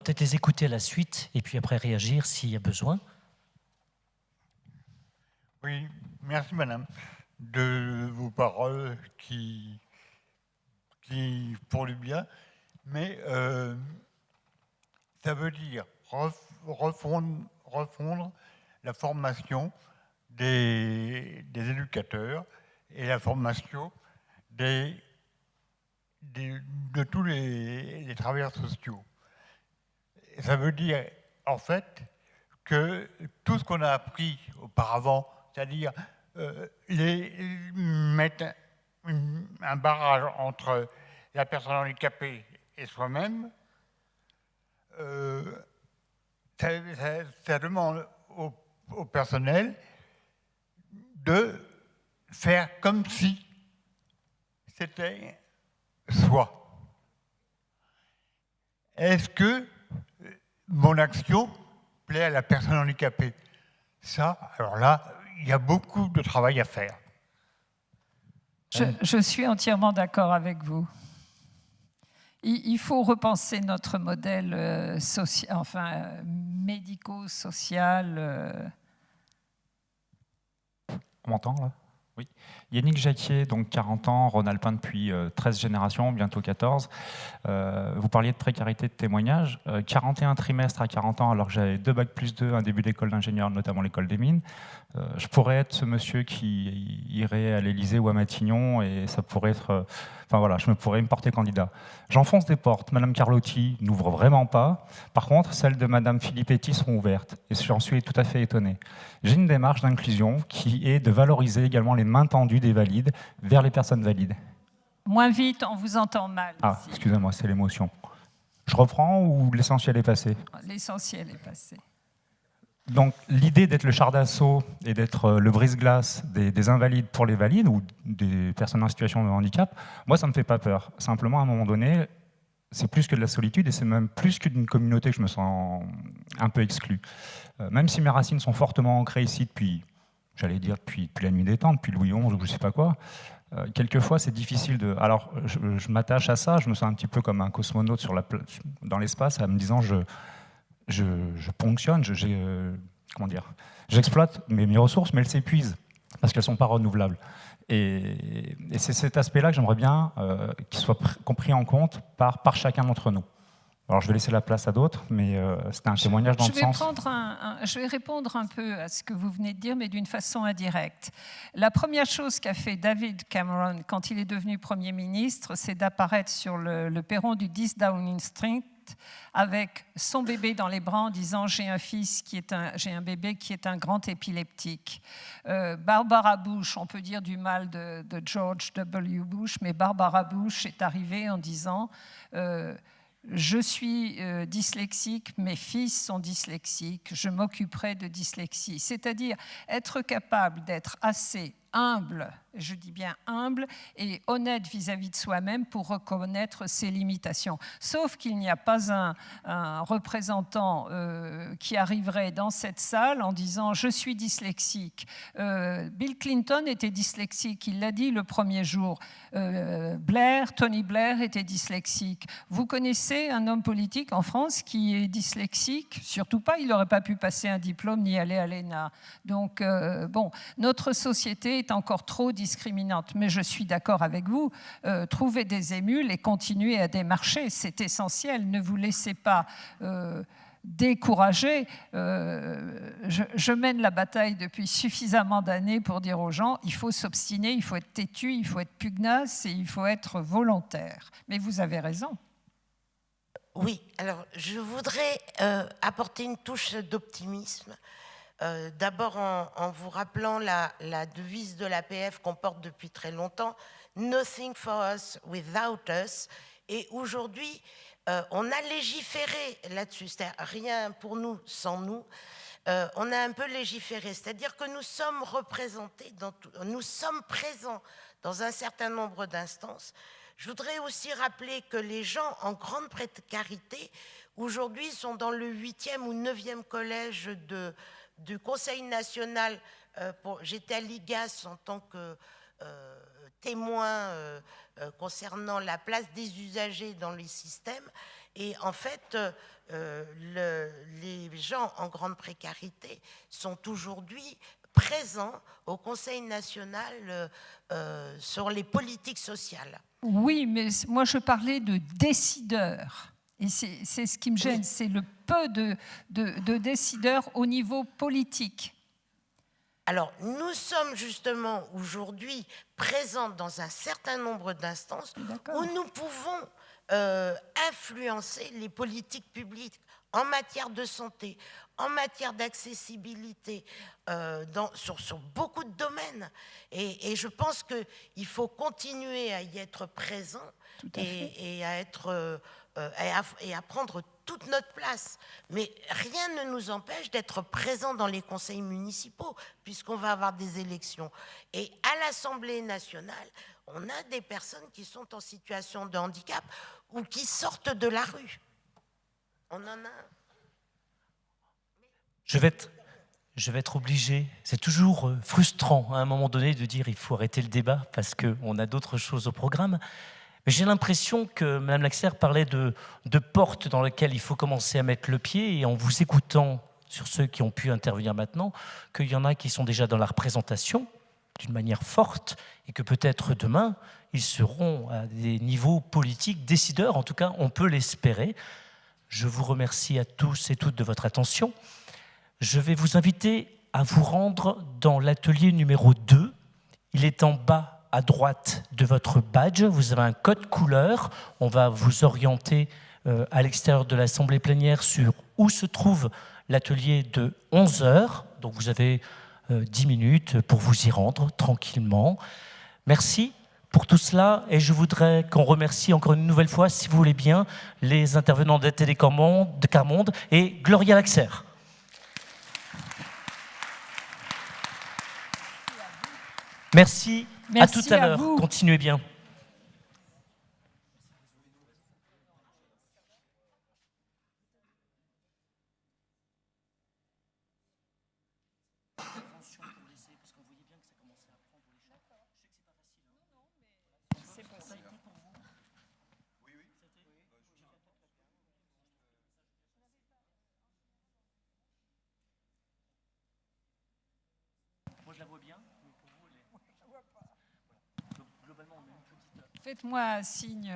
peut-être les écouter à la suite et puis après réagir s'il y a besoin. Oui, merci madame de vos paroles qui font du bien, mais ça veut dire refondre la formation des éducateurs et la formation de tous les travailleurs sociaux. Et ça veut dire, en fait, que tout ce qu'on a appris auparavant, c'est-à-dire mettre un barrage entre la personne handicapée et soi-même, ça demande au personnel de faire comme si c'était soi. Est-ce que mon action plaît à la personne handicapée? Ça, alors là, il y a beaucoup de travail à faire. Je suis entièrement d'accord avec vous. Il faut repenser notre modèle médico-social. On m'entend là? Oui. Yannick Jacquier, donc 40 ans, Rhône-Alpin depuis 13 générations, bientôt 14. Vous parliez de précarité de témoignage. 41 trimestres à 40 ans, alors que j'avais 2 bacs plus 2, un début d'école d'ingénieur, notamment l'école des mines. Je pourrais être ce monsieur qui irait à l'Élysée ou à Matignon, et ça pourrait être... Enfin voilà, je pourrais me porter candidat. J'enfonce des portes. Madame Carlotti n'ouvre vraiment pas. Par contre, celles de Madame Filippetti sont ouvertes. Et j'en suis tout à fait étonné. J'ai une démarche d'inclusion qui est de valoriser également les mains tendues des valides vers les personnes valides. Moins vite, on vous entend mal. Ah, excusez-moi, c'est l'émotion. Je reprends ou l'essentiel est passé? L'essentiel est passé. Donc l'idée d'être le char d'assaut et d'être le brise-glace des invalides pour les valides ou des personnes en situation de handicap, moi ça ne me fait pas peur. Simplement à un moment donné, c'est plus que de la solitude et c'est même plus que d'une communauté que je me sens un peu exclu. Même si mes racines sont fortement ancrées ici depuis, j'allais dire depuis la nuit des temps, depuis Louis XI ou je ne sais pas quoi, quelquefois c'est difficile de... Alors je m'attache à ça, je me sens un petit peu comme un cosmonaute dans l'espace en me disant je ponctionne, comment dire, j'exploite mes ressources, mais elles s'épuisent parce qu'elles ne sont pas renouvelables. Et c'est cet aspect-là que j'aimerais bien qu'il soit compris en compte par chacun d'entre nous. Alors je vais laisser la place à d'autres, mais c'était un témoignage dans le sens... Je vais répondre un peu à ce que vous venez de dire, mais d'une façon indirecte. La première chose qu'a fait David Cameron quand il est devenu Premier ministre, c'est d'apparaître sur le perron du 10 Downing Street avec son bébé dans les bras en disant j'ai un bébé qui est un grand épileptique. Barbara Bush, on peut dire du mal de George W. Bush, mais Barbara Bush est arrivée en disant je suis dyslexique, mes fils sont dyslexiques, je m'occuperai de dyslexie. C'est-à-dire être capable d'être assez humble, je dis bien humble, et honnête vis-à-vis de soi-même pour reconnaître ses limitations. Sauf qu'il n'y a pas un représentant qui arriverait dans cette salle en disant « je suis dyslexique ». Bill Clinton était dyslexique, il l'a dit le premier jour. Tony Blair était dyslexique. Vous connaissez un homme politique en France qui est dyslexique? Surtout pas, il n'aurait pas pu passer un diplôme ni aller à l'ENA. Donc, notre société est encore trop discriminante. Mais je suis d'accord avec vous, trouver des émules et continuer à démarcher, c'est essentiel. Ne vous laissez pas décourager. Je mène la bataille depuis suffisamment d'années pour dire aux gens, il faut s'obstiner, il faut être têtu, il faut être pugnace et il faut être volontaire. Mais vous avez raison. Oui, alors je voudrais apporter une touche d'optimisme. D'abord en vous rappelant la devise de l'APF qu'on porte depuis très longtemps, « Nothing for us without us ». Et aujourd'hui, on a légiféré là-dessus, c'est-à-dire rien pour nous sans nous. On a un peu légiféré, c'est-à-dire que nous sommes représentés, nous sommes présents dans un certain nombre d'instances. Je voudrais aussi rappeler que les gens en grande précarité, aujourd'hui, sont dans le 8e ou 9e collège du Conseil national. J'étais à l'IGAS en tant que témoin concernant la place des usagers dans les systèmes. Et en fait, les gens en grande précarité sont aujourd'hui présents au Conseil national sur les politiques sociales. Oui, mais moi je parlais de décideurs. Et c'est ce qui me gêne, c'est le peu de décideurs au niveau politique. Alors, nous sommes justement aujourd'hui présents dans un certain nombre d'instances où nous pouvons influencer les politiques publiques en matière de santé, en matière d'accessibilité, sur beaucoup de domaines. Et je pense qu'il faut continuer à y être présent et à prendre toute notre place. Mais rien ne nous empêche d'être présents dans les conseils municipaux, puisqu'on va avoir des élections. Et à l'Assemblée nationale, on a des personnes qui sont en situation de handicap ou qui sortent de la rue. On en a. Je vais être obligé, c'est toujours frustrant à un moment donné de dire il faut arrêter le débat parce qu'on a d'autres choses au programme. Mais j'ai l'impression que Mme Laxert parlait de portes dans lesquelles il faut commencer à mettre le pied, et en vous écoutant sur ceux qui ont pu intervenir maintenant, qu'il y en a qui sont déjà dans la représentation d'une manière forte et que peut-être demain, ils seront à des niveaux politiques décideurs, en tout cas on peut l'espérer. Je vous remercie à tous et toutes de votre attention. Je vais vous inviter à vous rendre dans l'atelier numéro 2. Il est en bas à droite de votre badge. Vous avez un code couleur. On va vous orienter à l'extérieur de l'Assemblée plénière sur où se trouve l'atelier de 11h. Donc vous avez 10 minutes pour vous y rendre tranquillement. Merci pour tout cela, et je voudrais qu'on remercie encore une nouvelle fois, si vous voulez bien, les intervenants de Carmonde et Gloria Laxert. Merci, à tout à l'heure. Continuez bien. Moi, je la vois bien, mais pour vous, elle est... Globalement, on a une petite... Faites-moi un signe.